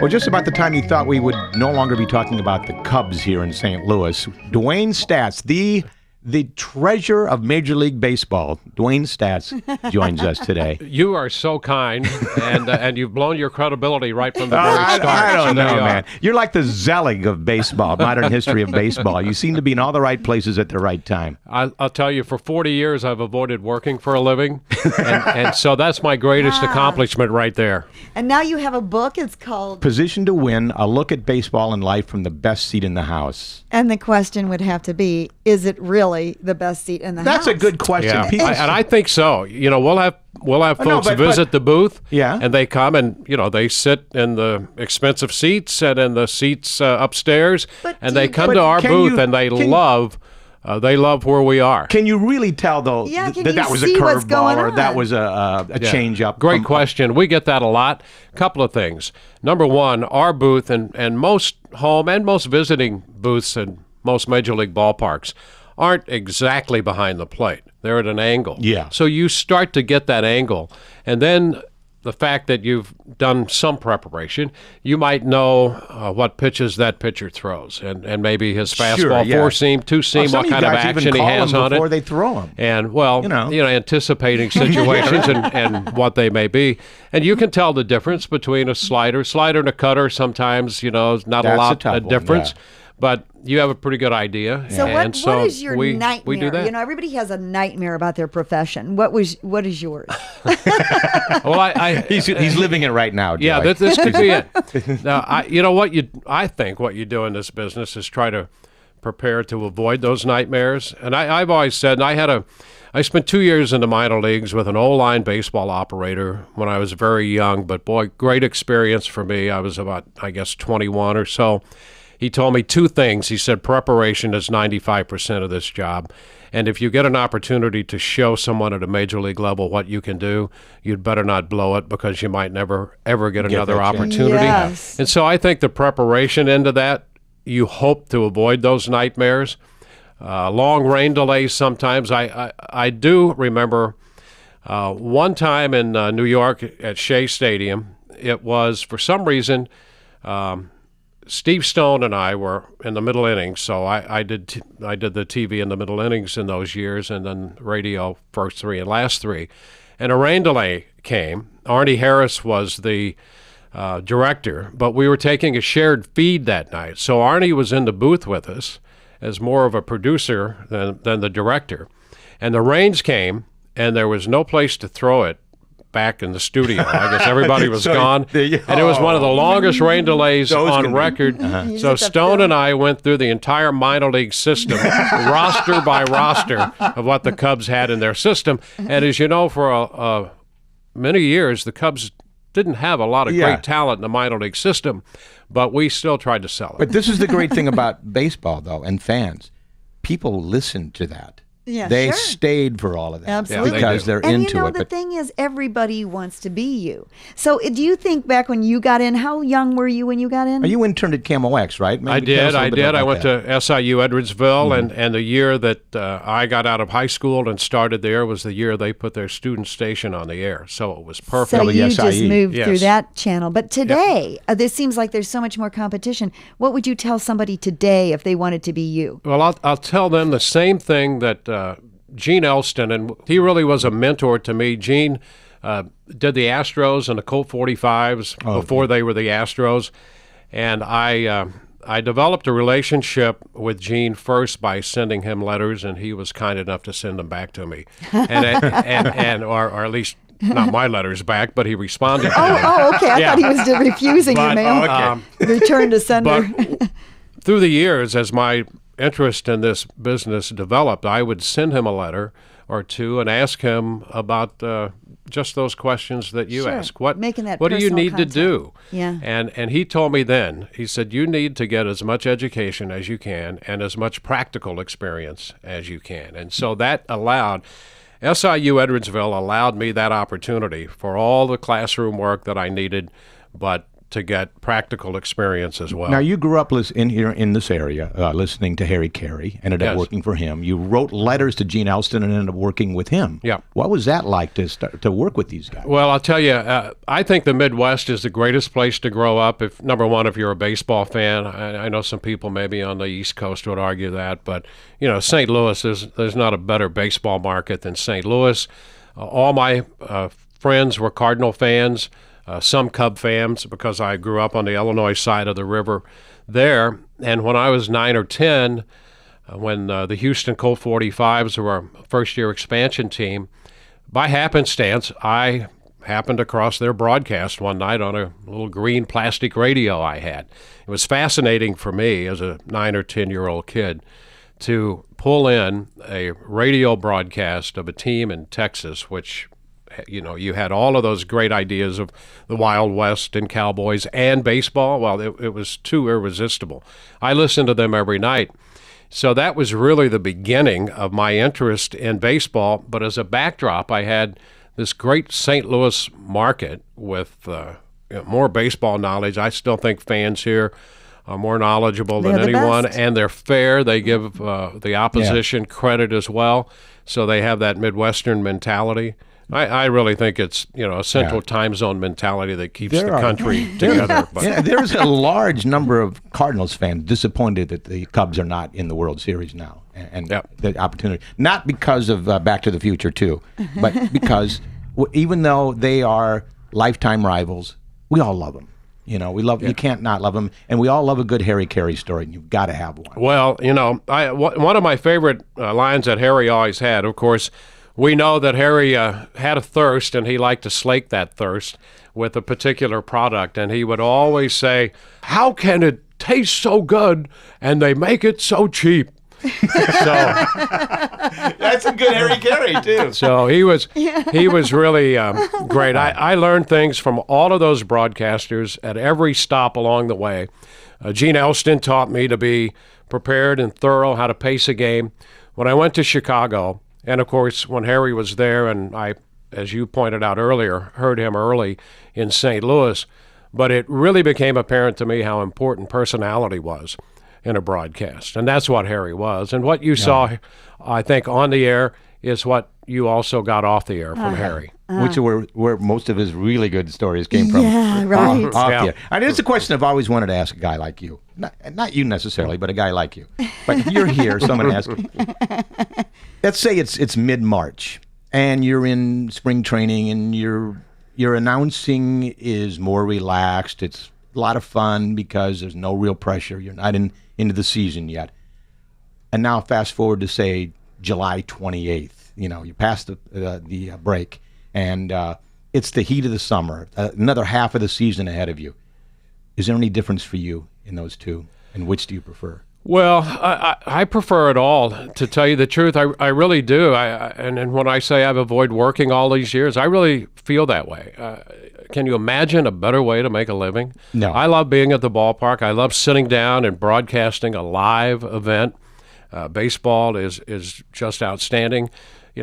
Well, just about the time you thought we would no longer be talking about the Cubs here in St. Louis, Dewayne Staats, the treasure of Major League Baseball, Dewayne Staats, joins us today. You are so kind, and you've blown your credibility right from the very start. I don't So there know, you are. man. You're like the Zelig of baseball, modern history of baseball. You seem to be in all the right places at the right time. I'll tell you, for 40 years, I've avoided working for a living, and so that's my greatest accomplishment right there. And now you have a book. It's called Position to Win, a look at baseball and life from the best seat in the house. And the question would have to be, is it really the best seat in the house? That's a good question. Yeah, People- and I think so. You know, we'll have folks visit the booth, Yeah. and they come and they sit in the expensive seats and in the seats upstairs, But and do they you- come But to our can booth you- and they can- love where we are. Can you really tell, though, Yeah, can that you was a see what's curveball going or that on? was a Yeah. change-up? Great question. We get that a lot. Couple of things. Number one, our booth and most home and most visiting booths in most major league ballparks aren't exactly behind the plate. They're at an angle. Yeah. So you start to get that angle. And then the fact that you've done some preparation, you might know what pitches that pitcher throws, and maybe his fastball, yeah. four-seam, two-seam, Some what of you kind of guys even action he call has them on before it. they throw them. And, well, anticipating situations and what they may be. And you can tell the difference between a slider and a cutter. Sometimes, not That's a a lot tough of one, difference. yeah. But you have a pretty good idea. So and what is your nightmare? We do that. Everybody has a nightmare about their profession. What is yours? Well, He's living it right now, yeah, Joey. this could be it. Now, I think what you do in this business is try to prepare to avoid those nightmares. And I've always said, and I spent 2 years in the minor leagues with an O-line baseball operator when I was very young, but boy, great experience for me. I was about, 21 or so. He told me two things. He said preparation is 95% of this job. And if you get an opportunity to show someone at a major league level what you can do, you'd better not blow it, because you might never, ever get another that chance. opportunity. Yes. And so I think the preparation into that, you hope to avoid those nightmares. Long rain delays sometimes. I do remember one time in New York at Shea Stadium, it was, for some reason, Steve Stone and I were in the middle innings, so I did the TV in the middle innings in those years, and then radio first three and last three. And a rain delay came. Arnie Harris was the director, but we were taking a shared feed that night. So Arnie was in the booth with us as more of a producer than the director. And the rains came, and there was no place to throw it back in the studio. I guess everybody was gone. And it was one of the longest rain delays on record. So Stone and I went through the entire minor league system, roster by roster, of what the Cubs had in their system. And as you know, for many years, the Cubs didn't have a lot of great talent in the minor league system, but we still tried to sell it. But this is the great thing about baseball, though, and fans. People listen to that. Yeah, they sure. stayed for all of that. Absolutely. Because they're And into it. the But thing is, everybody wants to be you. So do you think back when you got in, how young were you when you got in? you interned at Camo X, right? Maybe I tell us did. a I little bit did. about I went that. to SIU Edwardsville, and the year that I got out of high school and started there was the year they put their student station on the air. So it was perfect. So you just SIE. moved through Yes. that channel. But today, this seems like there's so much more competition. What would you tell somebody today if they wanted to be you? Well, I'll tell them the same thing that Gene Elston, and he really was a mentor to me. Gene did the Astros and the Colt 45s before they were the Astros, and I developed a relationship with Gene first by sending him letters, and he was kind enough to send them back to me, or at least not my letters back, but he responded to them. Oh, okay. I thought he was refusing your mail. Return to sender. But through the years, as my interest in this business developed, I would send him a letter or two and ask him about just those questions that you Sure. ask. What do Making that you personal need contact. to do? Yeah. And he told me then, he said, you need to get as much education as you can and as much practical experience as you can. And so that allowed, SIU Edwardsville allowed me that opportunity for all the classroom work that I needed, but to get practical experience as well. Now, you grew up here in this area, listening to Harry Carey, ended up Yes. working for him. You wrote letters to Gene Elston and ended up working with him. Yeah. What was that like to work with these guys? Well, I'll tell you, I think the Midwest is the greatest place to grow up. Number one, if you're a baseball fan. I know some people maybe on the East Coast would argue that, but St. Louis, there's not a better baseball market than St. Louis. All my friends were Cardinal fans. Some Cub fans, because I grew up on the Illinois side of the river there. And when I was 9 or 10, when the Houston Colt 45s were our first-year expansion team, by happenstance, I happened across their broadcast one night on a little green plastic radio I had. It was fascinating for me as a 9 or 10-year-old kid to pull in a radio broadcast of a team in Texas, which you had all of those great ideas of the Wild West and Cowboys and baseball. Well, it was too irresistible. I listened to them every night. So that was really the beginning of my interest in baseball. But as a backdrop, I had this great St. Louis market with more baseball knowledge. I still think fans here are more knowledgeable than anyone, and they're fair. They give the opposition credit as well. So they have that Midwestern mentality. I really think it's a central time zone mentality that keeps the country together. But. There's a large number of Cardinals fans disappointed that the Cubs are not in the World Series now, and the opportunity. Not because of Back to the Future 2, but because even though they are lifetime rivals, we all love them. We love. You can't not love them, and we all love a good Harry Carey story, and you've got to have one. Well, one of my favorite lines that Harry always had, of course. We know that Harry had a thirst, and he liked to slake that thirst with a particular product. And he would always say, "How can it taste so good and they make it so cheap?" That's a good Harry Carey too. So he was really great. I learned things from all of those broadcasters at every stop along the way. Gene Elston taught me to be prepared and thorough, how to pace a game. When I went to Chicago. And, of course, when Harry was there, and I, as you pointed out earlier, heard him early in St. Louis, but it really became apparent to me how important personality was in a broadcast. And that's what Harry was. And what you saw, I think, on the air is what you also got off the air from Harry. Which are where most of his really good stories came from. Yeah, right. Off the air. And it's a question I've always wanted to ask a guy like you. Not you necessarily, but a guy like you. But if you're here, someone ask you. Let's say it's mid-March, and you're in spring training, and your announcing is more relaxed. It's a lot of fun because there's no real pressure. You're not into the season yet. And now fast forward to, say, July 28th. You passed the break, and it's the heat of the summer, another half of the season ahead of you. Is there any difference for you in those two, and which do you prefer? Well, I prefer it all, to tell you the truth. I really do. And when I say I've avoided working all these years, I really feel that way. Can you imagine a better way to make a living? No. I love being at the ballpark. I love sitting down and broadcasting a live event. Baseball is just outstanding.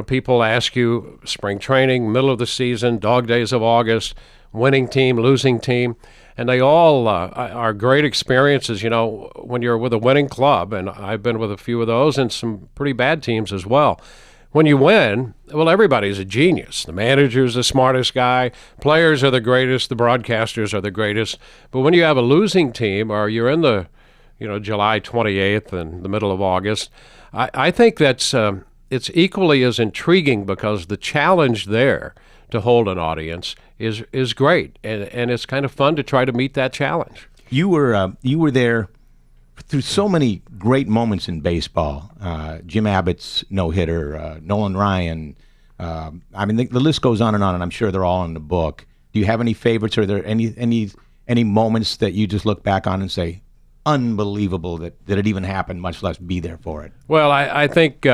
People ask you spring training, middle of the season, dog days of August, winning team, losing team. And they all are great experiences, when you're with a winning club. And I've been with a few of those and some pretty bad teams as well. When you win, well, everybody's a genius. The manager's the smartest guy. Players are the greatest. The broadcasters are the greatest. But when you have a losing team, or you're in the, July 28th and the middle of August, I think that's it's equally as intriguing, because the challenge there to hold an audience is great, and it's kind of fun to try to meet that challenge. You were there through so many great moments in baseball. Jim Abbott's no-hitter, Nolan Ryan. The list goes on, and I'm sure they're all in the book. Do you have any favorites? Are there any moments that you just look back on and say, unbelievable that it even happened, much less be there for it? Well, I think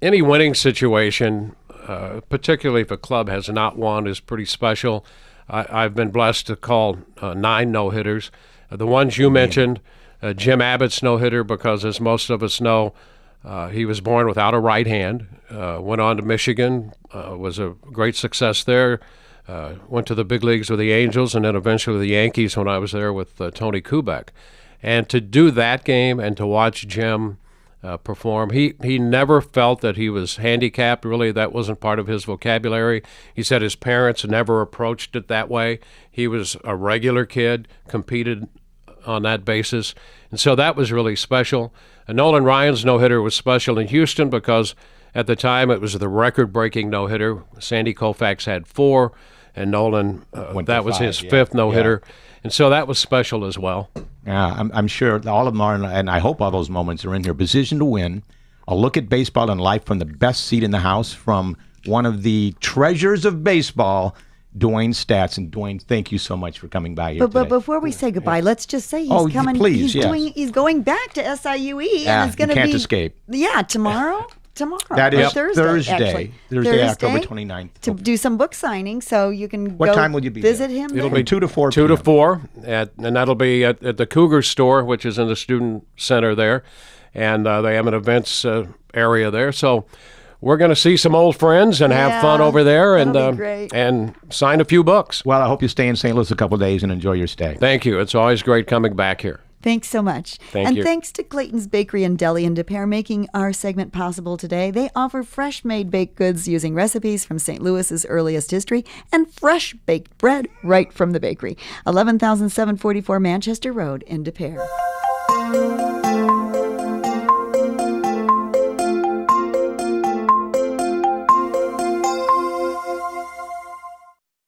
any winning situation, particularly if a club has not won, is pretty special. I've been blessed to call 9 no-hitters. The ones you mentioned, Jim Abbott's no-hitter, because as most of us know, he was born without a right hand, went on to Michigan, was a great success there. Went to the big leagues with the Angels and then eventually the Yankees when I was there with Tony Kubek. And to do that game and to watch Jim perform, he never felt that he was handicapped. Really, that wasn't part of his vocabulary. He said his parents never approached it that way. He was a regular kid, competed on that basis. And so that was really special. And Nolan Ryan's no-hitter was special in Houston because at the time it was the record-breaking no-hitter. Sandy Koufax had 4, and Nolan, that was his 5th no-hitter. Yeah. And so that was special as well. Yeah, I'm sure all of them are, and I hope all those moments are in here. Position to win, a look at baseball and life from the best seat in the house from one of the treasures of baseball, Dewayne Staats. And Dewayne, thank you so much for coming by here today. But before we say goodbye, let's just say he's coming. Please, he's going back to SIUE, and it's going to be. You can't escape. Yeah, tomorrow. That is Thursday, Thursday, October 29th. To do some book signing, so you can What time will you be visit there? him? It'll there? be 2 to 4 2 to p.m. 4, and that'll be at the Cougar Store, which is in the student center there, and they have an events area there. So we're going to see some old friends and have fun over there, and sign a few books. Well, I hope you stay in St. Louis a couple of days and enjoy your stay. Thank you. It's always great coming back here. Thanks so much. Thank you. Thanks to Clayton's Bakery and Deli in Des Peres making our segment possible today. They offer fresh-made baked goods using recipes from St. Louis's earliest history and fresh baked bread right from the bakery. 11,744 Manchester Road in Des Peres.